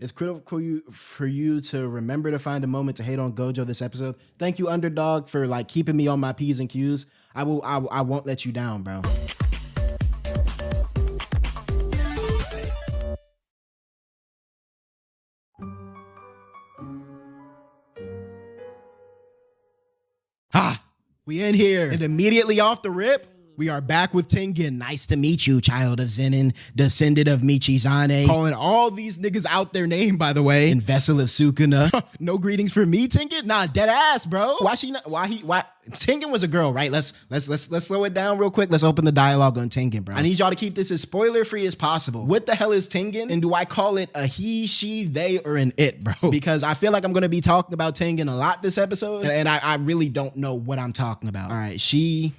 It's critical for you to remember to find a moment to hate on Gojo this episode. Thank you, Underdog, for like keeping me on my P's and Q's. I won't let you down, bro. We in here. And immediately off the rip, we are back with Tengen. Nice to meet you, child of Zenin, descendant of Michizane. Calling all these niggas out their name, by the way. And vessel of Sukuna. No greetings for me, Tengen? Nah, dead ass, bro. Why Tengen was a girl, right? Let's slow it down real quick. Let's open the dialogue on Tengen, bro. I need y'all to keep this as spoiler-free as possible. What the hell is Tengen? And do I call it a he, she, they, or an it, bro? Because I feel like I'm gonna be talking about Tengen a lot this episode, and I really don't know what I'm talking about. All right, she.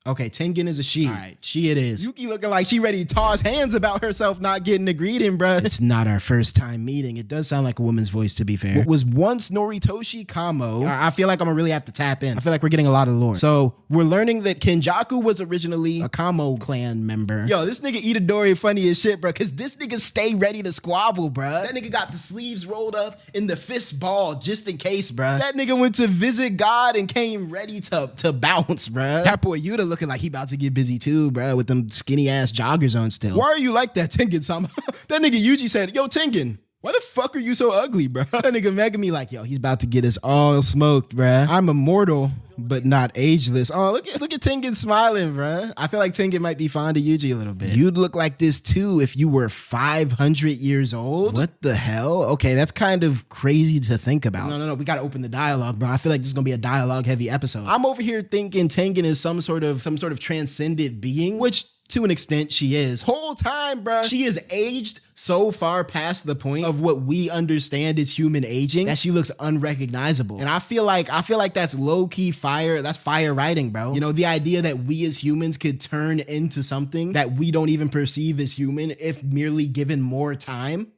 Okay, Tengen is a she. All right, she it is. Yuki looking like she ready to toss hands about herself not getting a greeting, bruh. It's not our first time meeting. It does sound like a woman's voice, to be fair. What was once Noritoshi Kamo. I feel like I'm gonna really have to tap in. I feel like we're getting a lot of lore. So we're learning that Kenjaku was originally a Kamo clan member. Yo, this nigga Itadori funny as shit, bruh, because this nigga stay ready to squabble, bruh. That nigga got the sleeves rolled up in the fist ball just in case, bruh. That nigga went to visit God and came ready to bounce, bruh. That boy Yuta looking like he about to get busy too, bro, with them skinny ass joggers on still. Why are you like that, Tengen-sama? That nigga Yuji said, yo, Tengen, why the fuck are you so ugly, bro? That nigga Megami like, yo, he's about to get us all smoked, bro. I'm immortal, but not ageless. Oh, look at Tengen smiling, bro. I feel like Tengen might be fond of Yuji a little bit. You'd look like this too if you were 500 years old. What the hell? Okay, that's kind of crazy to think about. No. We gotta open the dialogue, bro. I feel like this is gonna be a dialogue-heavy episode. I'm over here thinking Tengen is some sort of transcendent being, which to an extent she is. Whole time, bruh, she is aged so far past the point of what we understand as human aging that she looks unrecognizable. And I feel like that's low-key fire. That's fire writing, bro. You know, the idea that we as humans could turn into something that we don't even perceive as human if merely given more time.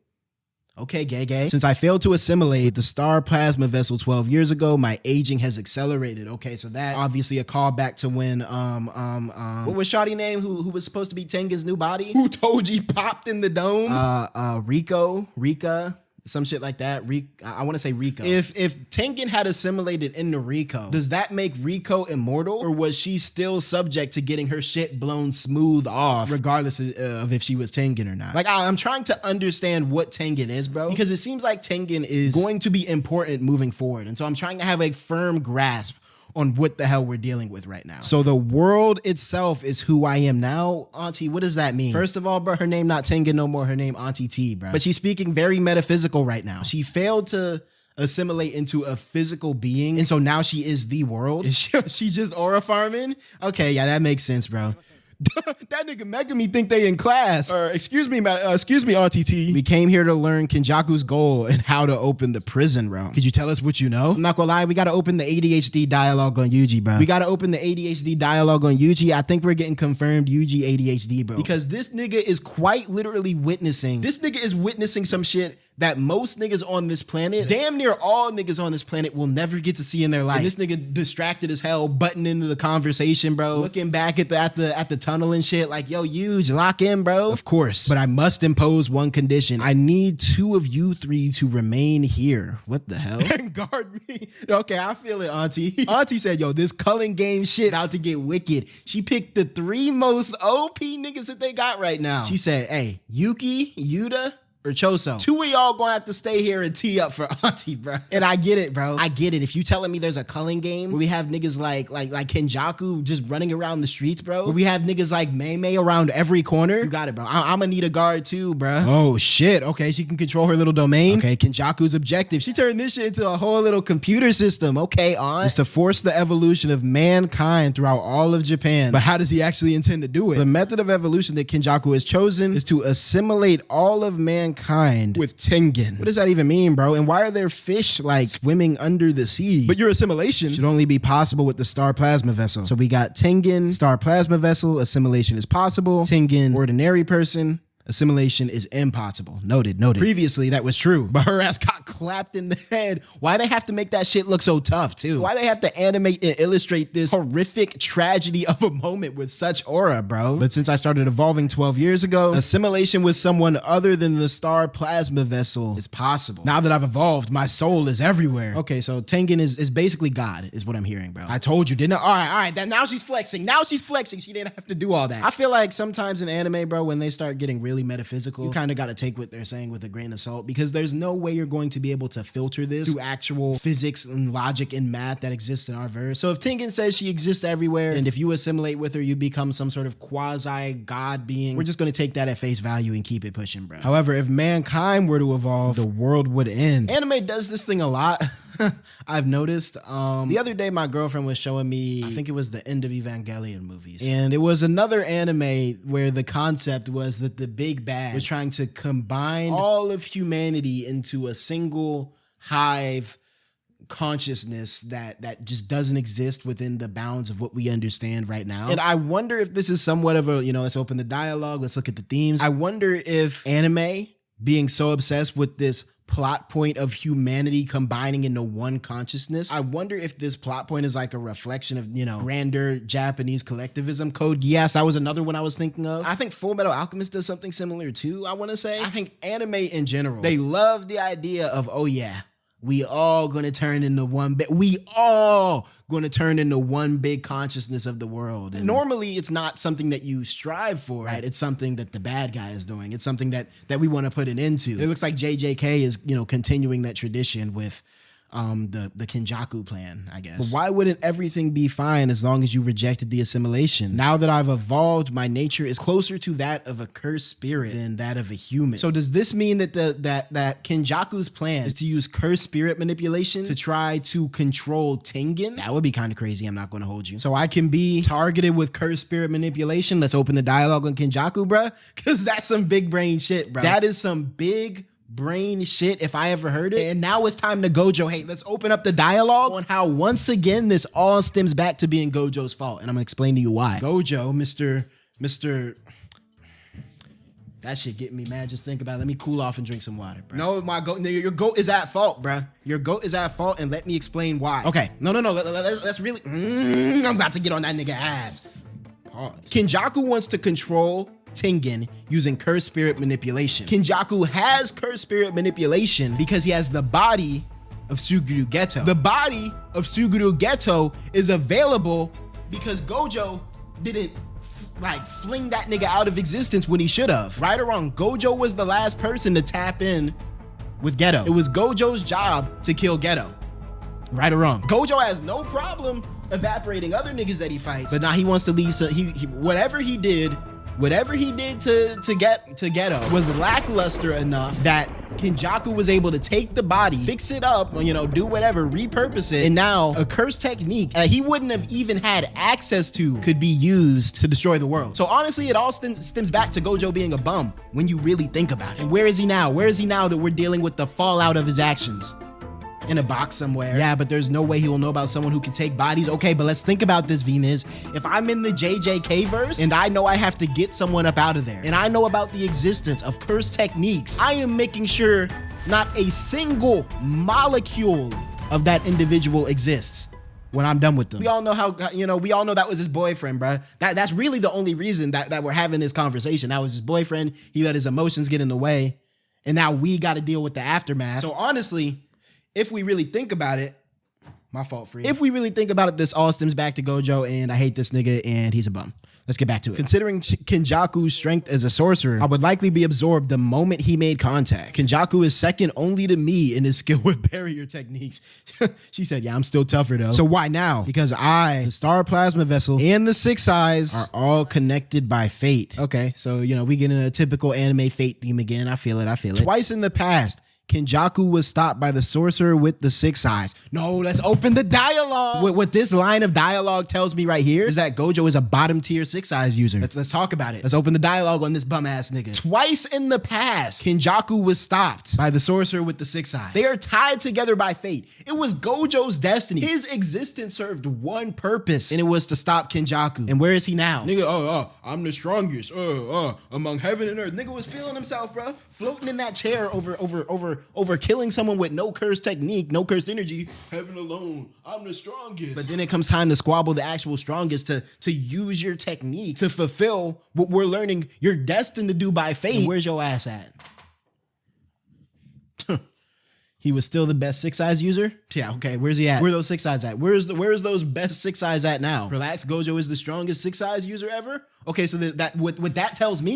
Okay, gay. Since I failed to assimilate the star plasma vessel 12 years ago, my aging has accelerated. Okay, so that obviously a callback to when what was Shawty name who was supposed to be Tengen's new body? Who Toji popped in the dome? Rika. Some shit like that. I want to say Rico. If Tengen had assimilated into Rico, does that make Rico immortal, or was she still subject to getting her shit blown smooth off, regardless of if she was Tengen or not? Like, I'm trying to understand what Tengen is, bro, because it seems like Tengen is going to be important moving forward, and so I'm trying to have a firm grasp on what the hell we're dealing with right now. So the world itself is who I am now. Auntie, what does that mean? First of all, bro, her name not Tengen no more. Her name Auntie T, bro. But she's speaking very metaphysical right now. She failed to assimilate into a physical being, and so now she is the world. Is she just aura farming? Okay, yeah, that makes sense, bro. That nigga Megami think they in class. Excuse me, Auntie T. We came here to learn Kenjaku's goal and how to open the prison, bro. Could you tell us what you know? I'm not gonna lie, we gotta open the ADHD dialogue on Yuji, bro. We gotta open the ADHD dialogue on Yuji. I think we're getting confirmed Yuji ADHD, bro. Because this nigga is quite literally witnessing some shit that most niggas on this planet, damn near all niggas on this planet, will never get to see in their life. And this nigga distracted as hell, butting into the conversation, bro. Looking back at the tunnel and shit, like, yo, Yuge, lock in, bro. Of course, but I must impose one condition. I need 2 of you 3 to remain here. What the hell? Guard me. Okay, I feel it, Auntie. Auntie said, yo, this Culling game shit about to get wicked. She picked the 3 most OP niggas that they got right now. She said, hey, Yuki, Yuta, or Choso. 2 of y'all gonna have to stay here and tee up for Auntie, bro. And I get it, bro. I get it. If you telling me there's a Culling game where we have niggas like Kenjaku just running around the streets, bro, where we have niggas like Mei around every corner, you got it, bro. I'm gonna need a guard too, bro. Oh shit. Okay, she can control her little domain. Okay, Kenjaku's objective. She turned this shit into a whole little computer system. Okay, is to force the evolution of mankind throughout all of Japan. But how does he actually intend to do it? The method of evolution that Kenjaku has chosen is to assimilate all of mankind with Tengen. What does that even mean, bro? And why are there fish like swimming under the sea? But your assimilation should only be possible with the star plasma vessel. So we got Tengen, star plasma vessel, assimilation is possible. Tengen, ordinary person, Assimilation is impossible. Noted. Previously, that was true, but her ass got clapped in the head. Why they have to make that shit look so tough, too? Why they have to animate and illustrate this horrific tragedy of a moment with such aura, bro? But since I started evolving 12 years ago, assimilation with someone other than the star plasma vessel is possible. Now that I've evolved, my soul is everywhere. Okay, so Tengen is basically God, is what I'm hearing, bro. I told you, didn't I? All right. Then now she's flexing. She didn't have to do all that. I feel like sometimes in anime, bro, when they start getting really metaphysical, you kind of got to take what they're saying with a grain of salt, because there's no way you're going to be able to filter this through actual physics and logic and math that exists in our verse. So if Tengen says she exists everywhere, and if you assimilate with her, you become some sort of quasi-god being, we're just going to take that at face value and keep it pushing, bro. However, if mankind were to evolve, the world would end. Anime does this thing a lot. I've noticed. The other day, my girlfriend was showing me, I think it was the end of Evangelion movies. And it was another anime where the concept was that the big bad was trying to combine all of humanity into a single hive consciousness that just doesn't exist within the bounds of what we understand right now. And I wonder if this is somewhat of a, let's open the dialogue, let's look at the themes. I wonder if anime being so obsessed with this plot point of humanity combining into one consciousness, I wonder if this plot point is like a reflection of, grander Japanese collectivism. Code Geass, that was another one I was thinking of. I think Full Metal Alchemist does something similar too, I want to say. I think anime in general, they love the idea of, oh yeah, we all gonna turn into one big consciousness of the world. And normally it's not something that you strive for, right? It's something that the bad guy is doing. It's something that we want to put an end to. It looks like JJK is, continuing that tradition with the Kenjaku plan, I guess. But why wouldn't everything be fine as long as you rejected the assimilation? Now that I've evolved, my nature is closer to that of a cursed spirit than that of a human. So does this mean that that Kenjaku's plan is to use cursed spirit manipulation to try to control Tengen? That would be kind of crazy, I'm not going to hold you. So I can be targeted with cursed spirit manipulation. Let's open the dialogue on Kenjaku, bruh, because that's some big brain shit, bro. That is some big brain shit if I ever heard it. And now it's time to Gojo. Hey, let's open up the dialogue on how once again this all stems back to being Gojo's fault, and I'm gonna explain to you why. Gojo, Mr. That shit getting me mad. Just think about it. Let me cool off and drink some water, bro. No, your goat is at fault, bro. Your goat is at fault, and let me explain why. Okay, no. Let's really. I'm about to get on that nigga ass. Pause. Kenjaku wants to control Tengen using cursed spirit manipulation. Kenjaku has cursed spirit manipulation because he has the body of Suguru Geto. The body of Suguru Geto is available because Gojo didn't fling that nigga out of existence when he should have. Right or wrong, Gojo was the last person to tap in with Geto. It was Gojo's job to kill Geto. Right or wrong. Gojo has no problem evaporating other niggas that he fights, but now he wants to leave. So whatever he did to get to Geto was lackluster enough that Kenjaku was able to take the body, fix it up, do whatever, repurpose it, and now a cursed technique he wouldn't have even had access to could be used to destroy the world. So honestly, it all stems back to Gojo being a bum when you really think about it. And where is he now? Where is he now that we're dealing with the fallout of his actions? In a box somewhere. Yeah, but there's no way he will know about someone who can take bodies. Okay, but let's think about this, Venus. If I'm in the JJK verse and I know I have to get someone up out of there, and I know about the existence of cursed techniques, I am making sure not a single molecule of that individual exists when I'm done with them. We all know how, we all know that was his boyfriend, bro. That's really the only reason that we're having this conversation. That was his boyfriend. He let his emotions get in the way, and now we got to deal with the aftermath. So honestly, if we really think about it, my fault, Free. If we really think about it, this all stems back to Gojo, and I hate this nigga, and he's a bum. Let's get back to it. Considering Kenjaku's strength as a sorcerer, I would likely be absorbed the moment he made contact. Kenjaku is second only to me in his skill with barrier techniques. She said, yeah, I'm still tougher though. So why now? Because I, the Star Plasma Vessel, and the Six Eyes are all connected by fate. Okay, so, we get in a typical anime fate theme again. I feel it. Twice in the past, Kenjaku was stopped by the sorcerer with the 6 eyes. No, let's open the dialogue. What this line of dialogue tells me right here is that Gojo is a bottom tier 6 eyes user. Let's talk about it. Let's open the dialogue on this bum ass nigga. Twice in the past, Kenjaku was stopped by the sorcerer with the 6 eyes. They are tied together by fate. It was Gojo's destiny. His existence served one purpose, and it was to stop Kenjaku. And where is he now? Nigga, I'm the strongest, among heaven and earth. Nigga was feeling himself, bro. Floating in that chair over killing someone with no cursed technique, no cursed energy. Heaven alone, I'm the strongest. But then it comes time to squabble the actual strongest, to use your technique to fulfill what we're learning you're destined to do by fate. And where's your ass at? He was still the best 6 eyes user? Yeah, okay, where's he at? Where are those 6 eyes at? Where's those best 6 eyes at now? Relax, Gojo is the strongest 6 eyes user ever? Okay, so what that tells me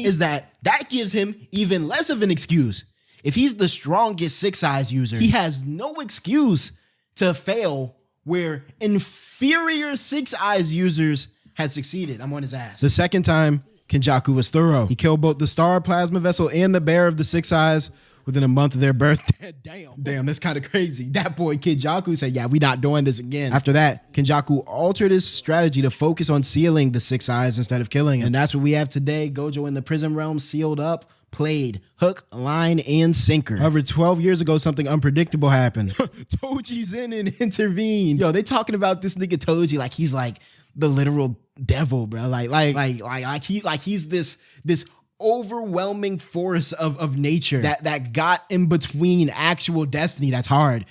is that gives him even less of an excuse. If he's the strongest 6 eyes user, he has no excuse to fail where inferior 6 eyes users has succeeded. I'm on his ass. The second time, Kenjaku was thorough. He killed both the star plasma vessel and the bear of the 6 eyes within a month of their birth. Damn, that's kind of crazy. That boy Kenjaku said, yeah, we not doing this again. After that, Kenjaku altered his strategy to focus on sealing the 6 eyes instead of killing him. And that's what we have today. Gojo in the prison realm, sealed up, played hook, line, and sinker. However, 12 years ago, something unpredictable happened. Toji's in and intervened. Yo, they talking about this nigga Toji like he's like the literal devil, bro. Like he's this overwhelming force of nature that got in between actual destiny. That's hard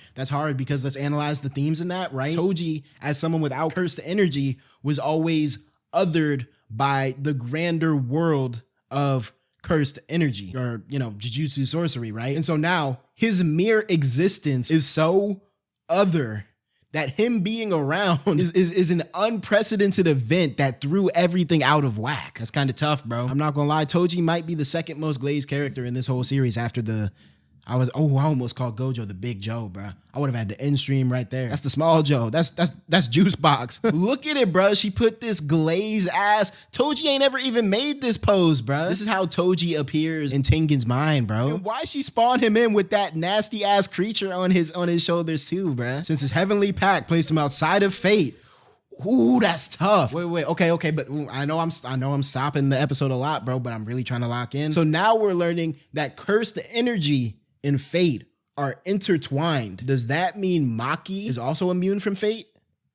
because let's analyze the themes in that, right? Toji, as someone without cursed energy, was always othered by the grander world of cursed energy, or jujutsu sorcery, right? And so now his mere existence is so other that him being around is an unprecedented event that threw everything out of whack. That's kind of tough, bro. I'm not gonna lie, Toji might be the second most glazed character in this whole series after I almost called Gojo the Big Joe, bro. I would have had the end stream right there. That's the small Joe. That's Juice Box. Look at it, bro. She put this glazed ass. Toji ain't ever even made this pose, bro. This is how Toji appears in Tengen's mind, bro. And why she spawned him in with that nasty ass creature on his shoulders too, bro? Since his heavenly pact placed him outside of fate. Ooh, that's tough. Wait. Okay, but I know I'm stopping the episode a lot, bro, but I'm really trying to lock in. So now we're learning that cursed energy and fate are intertwined. Does that mean Maki is also immune from fate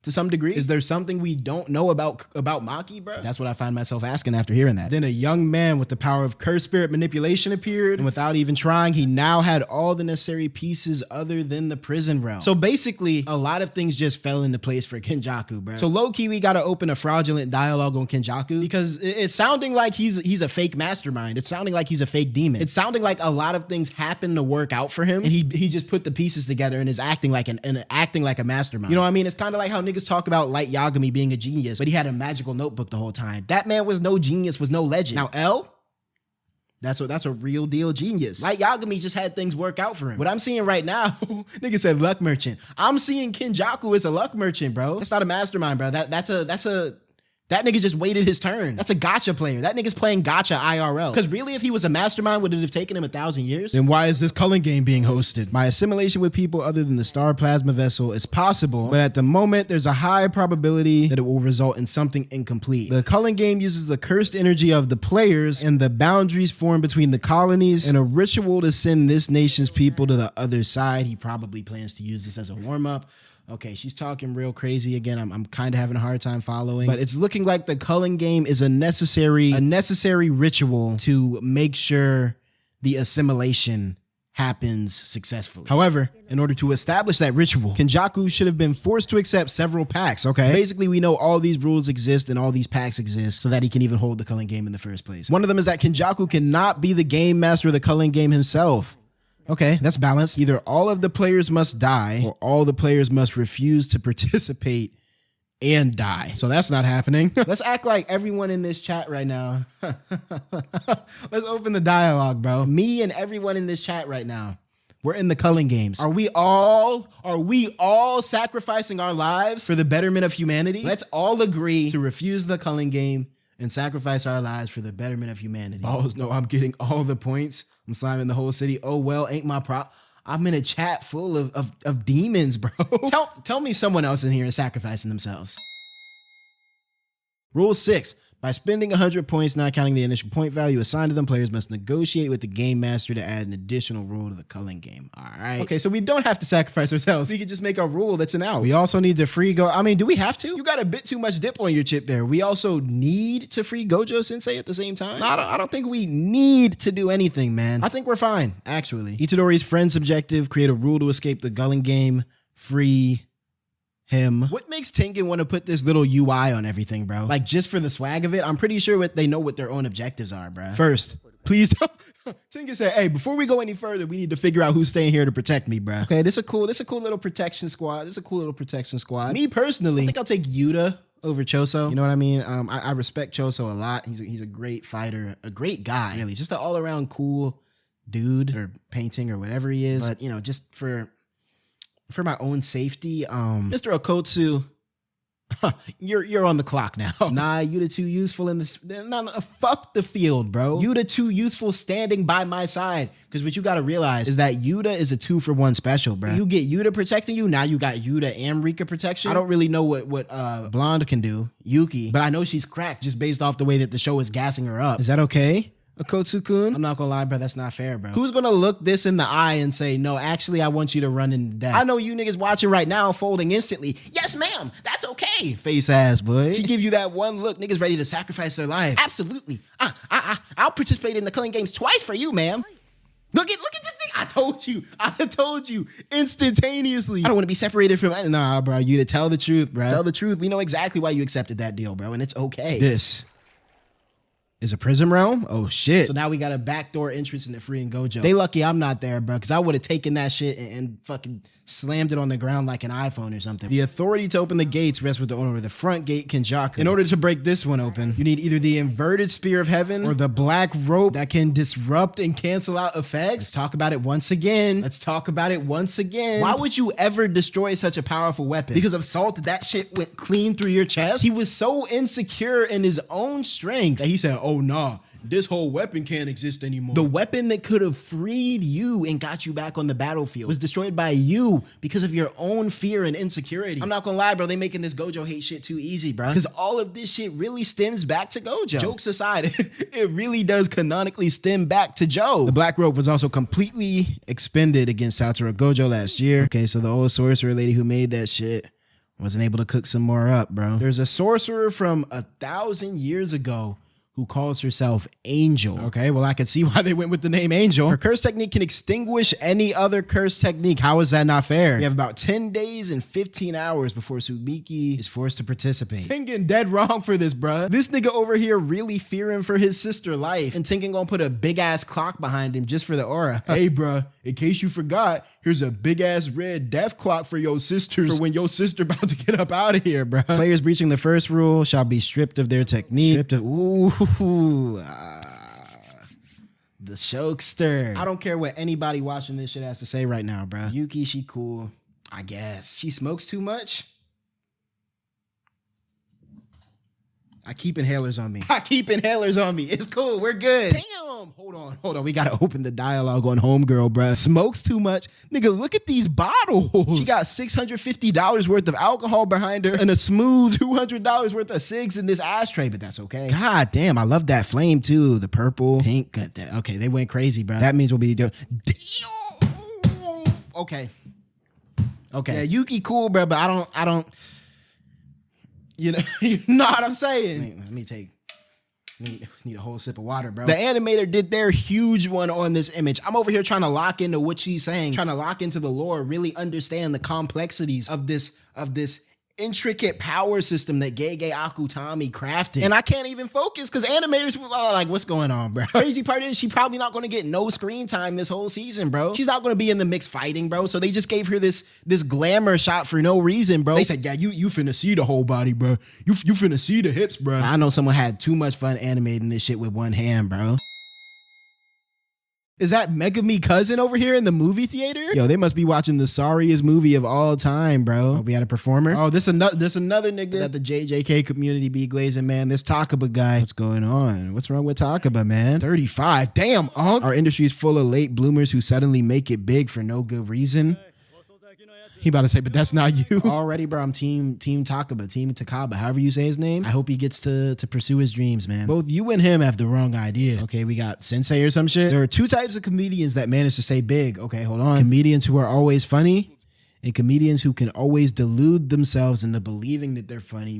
to some degree? Is there something we don't know about Maki, bro? That's what I find myself asking after hearing that. Then a young man with the power of cursed spirit manipulation appeared, and without even trying, he now had all the necessary pieces other than the prison realm. So basically, a lot of things just fell into place for Kenjaku, bro. So low-key, we gotta open a fraudulent dialogue on Kenjaku because it's sounding like he's a fake mastermind. It's sounding like he's a fake demon. It's sounding like a lot of things happen to work out for him, and he just put the pieces together and is acting like a mastermind. You know what I mean? It's kind of like how niggas talk about Light Yagami being a genius, but he had a magical notebook the whole time. That man was no genius, was no legend. Now L, that's a real deal genius. Light Yagami just had things work out for him. What I'm seeing right now, nigga said luck merchant. I'm seeing Kenjaku as a luck merchant, bro. That's not a mastermind, bro. That nigga just waited his turn. That's a gacha player. That nigga's playing gacha IRL. Because really, if he was a mastermind, would it have taken him 1,000 years? Then why is this Culling game being hosted? My assimilation with people other than the star plasma vessel is possible, but at the moment, there's a high probability that it will result in something incomplete. The Culling game uses the cursed energy of the players and the boundaries formed between the colonies in a ritual to send this nation's people to the other side. He probably plans to use this as a warm-up. Okay, she's talking real crazy again. I'm kind of having a hard time following, but it's looking like the Culling game is a necessary ritual to make sure the assimilation happens successfully. However, in order to establish that ritual, Kenjaku should have been forced to accept several pacts, okay? Basically, we know all these rules exist and all these pacts exist so that he can even hold the Culling game in the first place. One of them is that Kenjaku cannot be the game master of the Culling game himself. Okay, that's balanced. Either all of the players must die or all the players must refuse to participate and die. So that's not happening. Let's act like everyone in this chat right now. Let's open the dialogue, bro. Me and everyone in this chat right now. We're in the Culling games. Are we all sacrificing our lives for the betterment of humanity? Let's all agree to refuse the Culling game and sacrifice our lives for the betterment of humanity. Balls, no, I'm getting all the points. I'm slamming the whole city. Oh, well, ain't my problem. I'm in a chat full of demons, bro. Tell me someone else in here is sacrificing themselves. Rule 6. By spending 100 points, not counting the initial point value assigned to them, players must negotiate with the game master to add an additional rule to the culling game. All right. Okay, so we don't have to sacrifice ourselves. We can just make a rule that's an out. We also need to free Go. I mean, do we have to? You got a bit too much dip on your chip there. We also need to free Gojo Sensei at the same time. No, I don't think we need to do anything, man. I think we're fine, actually. Itadori's friend's objective: create a rule to escape the culling game. Free him. What makes Tengen want to put this little UI on everything, bro? Like, just for the swag of it? I'm pretty sure they know what their own objectives are, bro. First, please don't. Tengen said, hey, before we go any further, we need to figure out who's staying here to protect me, bro. Okay, this is a cool little protection squad. Me personally, I think I'll take Yuta over Choso. You know what I mean? I respect Choso a lot. He's a great fighter, a great guy, really. Just an all-around cool dude, or painting, or whatever he is. But, you know, just for my own safety, Mr. Okotsu, you're on the clock now. Nah, Yuta too useful in this. Nah, fuck the field, bro. Yuta too useful standing by my side. Because what you gotta realize is that Yuta is a 2-for-1 special, bro. You get Yuta protecting you, now you got Yuta and Rika protection. I don't really know what Blonde can do, Yuki, but I know she's cracked just based off the way that the show is gassing her up. Is that okay? Akotsu-kun? I'm not gonna lie, bro, that's not fair, bro. Who's gonna look this in the eye and say, no, actually, I want you to run into death? I know you niggas watching right now folding instantly. Yes, ma'am, that's okay. Face ass, boy. She give you that one look, niggas ready to sacrifice their life. Absolutely. I'll participate in the culling games twice for you, ma'am. Look at this thing. I told you instantaneously. I don't want to be separated from, nah, bro, you to tell the truth, bro. Tell the truth. We know exactly why you accepted that deal, bro, and it's okay. This is a Prism Realm? Oh, shit. So now we got a backdoor entrance into freeing Gojo. They lucky I'm not there, bro, because I would have taken that shit and fucking slammed it on the ground like an iPhone or something. The authority to open the gates rests with the owner of the front gate, Kenjaku. In order to break this one open, you need either the inverted Spear of Heaven or the black rope that can disrupt and cancel out effects. Let's talk about it once again. Why would you ever destroy such a powerful weapon? Because of Salt, that shit went clean through your chest? He was so insecure in his own strength that he said, oh, nah, this whole weapon can't exist anymore. The weapon that could have freed you and got you back on the battlefield was destroyed by you because of your own fear and insecurity. I'm not gonna lie, bro, they making this Gojo hate shit too easy, bro. Because all of this shit really stems back to Gojo. Jokes aside, it really does canonically stem back to Joe. The black rope was also completely expended against Satoru Gojo last year. Okay, so the old sorcerer lady who made that shit wasn't able to cook some more up, bro. There's a sorcerer from 1,000 years ago who calls herself Angel. Okay, well, I can see why they went with the name Angel. Her curse technique can extinguish any other curse technique. How is that not fair? We have about 10 days and 15 hours before Tsubiki is forced to participate. Tengen dead wrong for this, bruh. This nigga over here really fearing for his sister life, and Tengen gonna put a big-ass clock behind him just for the aura. Hey, bruh, in case you forgot, here's a big-ass red death clock for your sisters for when your sister about to get up out of here, bruh. Players breaching the first rule shall be stripped of their technique. The Shokester. I don't care what anybody watching this shit has to say right now, bruh. Yuki, she cool, I guess. She smokes too much? I keep inhalers on me. It's cool. We're good. Damn. Hold on. We gotta open the dialogue on Homegirl, bruh. Smokes too much? Nigga, look at these bottles. She got $650 worth of alcohol behind her and a smooth $200 worth of cigs in this ashtray, but that's okay. God damn, I love that flame too. The purple, pink. Okay, they went crazy, bruh. That means we'll be doing. Okay. Yeah, Yuki cool, bruh, but I don't. You know what I'm saying? Let me need a whole sip of water, bro. The animator did their huge one on this image. I'm over here trying to lock into what she's saying, trying to lock into the lore, really understand the complexities of this intricate power system that Gege Akutami crafted. And I can't even focus because animators were like, what's going on, bro? Crazy part is she probably not going to get no screen time this whole season, bro. She's not going to be in the mix fighting, bro. So they just gave her this glamour shot for no reason, bro. They said, yeah, you finna see the whole body, bro. You finna see the hips, bro. I know someone had too much fun animating this shit with one hand, bro. Is that Megami cousin over here in the movie theater? Yo, they must be watching the sorriest movie of all time, bro. Oh, we had a performer. Oh, this another nigga that the JJK community be glazing, man. This Takaba guy. What's going on? What's wrong with Takaba, man? 35. Damn, Our industry is full of late bloomers who suddenly make it big for no good reason. He about to say, but that's not you. Already, bro, I'm team Takaba, team Takaba, however you say his name. I hope he gets to pursue his dreams, man. Both you and him have the wrong idea. Okay, we got sensei or some shit. There are two types of comedians that manage to stay big. Okay, hold on. Comedians who are always funny and comedians who can always delude themselves into believing that they're funny.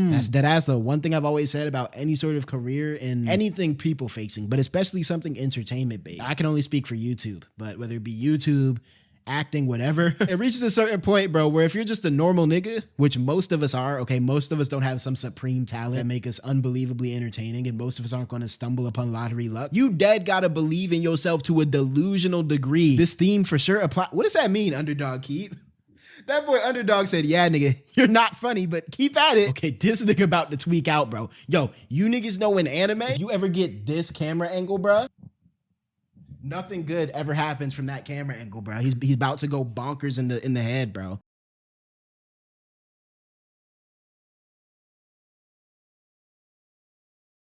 That's dead ass though. One thing I've always said about any sort of career in anything people facing, but especially something entertainment based. I can only speak for YouTube, but whether it be YouTube, acting, whatever, it reaches a certain point, bro, where if you're just a normal nigga, which most of us are, okay, most of us don't have some supreme talent that make us unbelievably entertaining, and most of us aren't going to stumble upon lottery luck. You dead gotta believe in yourself to a delusional degree. This theme for sure apply. What does that mean, Underdog Keep? That boy Underdog said, yeah, nigga, you're not funny, but keep at it. Okay, this nigga about to tweak out, bro. Yo, you niggas know in anime, if you ever get this camera angle, bro, nothing good ever happens from that camera angle, bro. He's about to go bonkers in the head, bro.